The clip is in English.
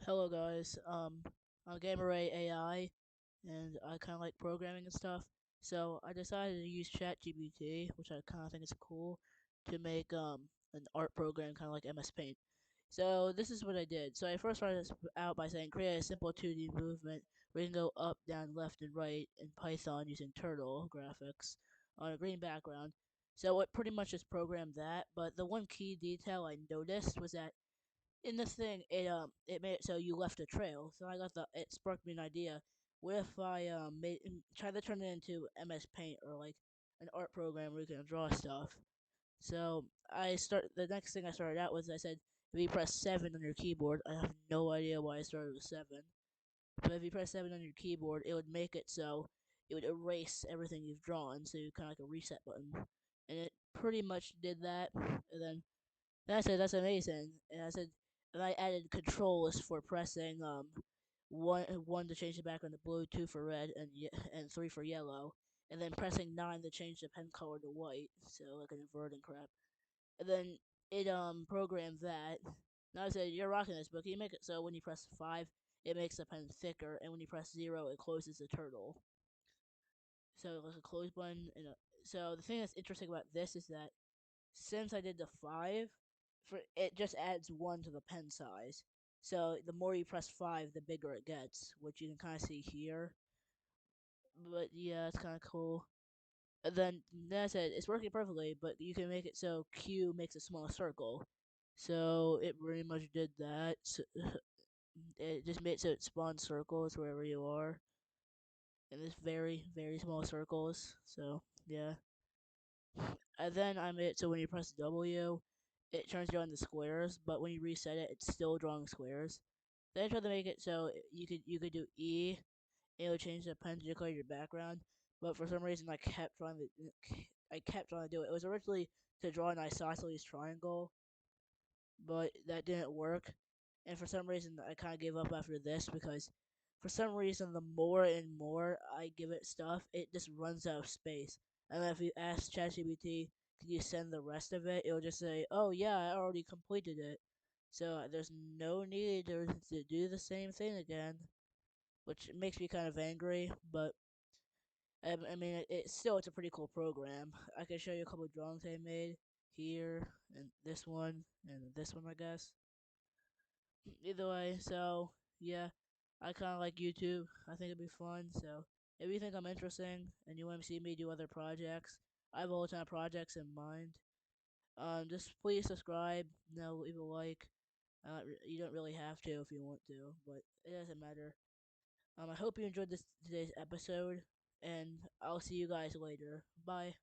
Hello guys, I'm Gameray AI, and I kind of like programming and stuff. So I decided to use Chat GPT, which I kind of think is cool, to make an art program kind of like MS Paint. So this is what I did. So I first started this out by saying create a simple 2D movement where you can go up, down, left, and right in Python using Turtle graphics on a green background. So it pretty much just programmed that, but the one key detail I noticed was that in the thing, it made it so you left a trail. So it sparked me an idea. What if I made try to turn it into MS Paint or like an art program where you can draw stuff. So the next thing I started out with, I said if you press 7 on your keyboard, I have no idea why I started with 7, but if you press 7 on your keyboard, it would make it so it would erase everything you've drawn, so you kind of like a reset button, and it pretty much did that. And then I said, that's amazing. And I said, and I added controls for pressing one to change the background to blue, two for red, and three for yellow, and then pressing 9 to change the pen color to white, so like an inverted crap. And then it programmed that. Now I said, you're rocking this book. You make it so when you press 5, it makes the pen thicker, and when you press 0, it closes the turtle. So like a close button. So the thing that's interesting about this is that since I did the 5, it just adds 1 to the pen size. So the more you press 5, the bigger it gets, which you can kind of see here. But yeah, it's kind of cool. And then I said it's working perfectly, but you can make it so Q makes a small circle. So it pretty much did that. So it just made so it spawns circles wherever you are, and it's very very small circles. So yeah. And then I made it so when you press W, it turns you on the squares, but when you reset it, it's still drawing squares. Then I tried to make it so you could do E, and it would change the pen to color your background. But for some reason, I kept trying to do it. It was originally to draw an isosceles triangle, but that didn't work. And for some reason, I kind of gave up after this because for some reason, the more and more I give it stuff, it just runs out of space. And if you ask ChatGPT, can you send the rest of it? It'll just say, oh yeah, I already completed it. So there's no need to do the same thing again, which makes me kind of angry. But I mean, it's a pretty cool program. I can show you a couple of drawings I made here, and this one, I guess. Either way, so yeah, I kind of like YouTube. I think it'd be fun. So if you think I'm interesting and you want to see me do other projects, I have a whole ton of projects in mind. Just please subscribe. Leave a like. You don't really have to if you want to, but it doesn't matter. I hope you enjoyed today's episode, and I'll see you guys later. Bye.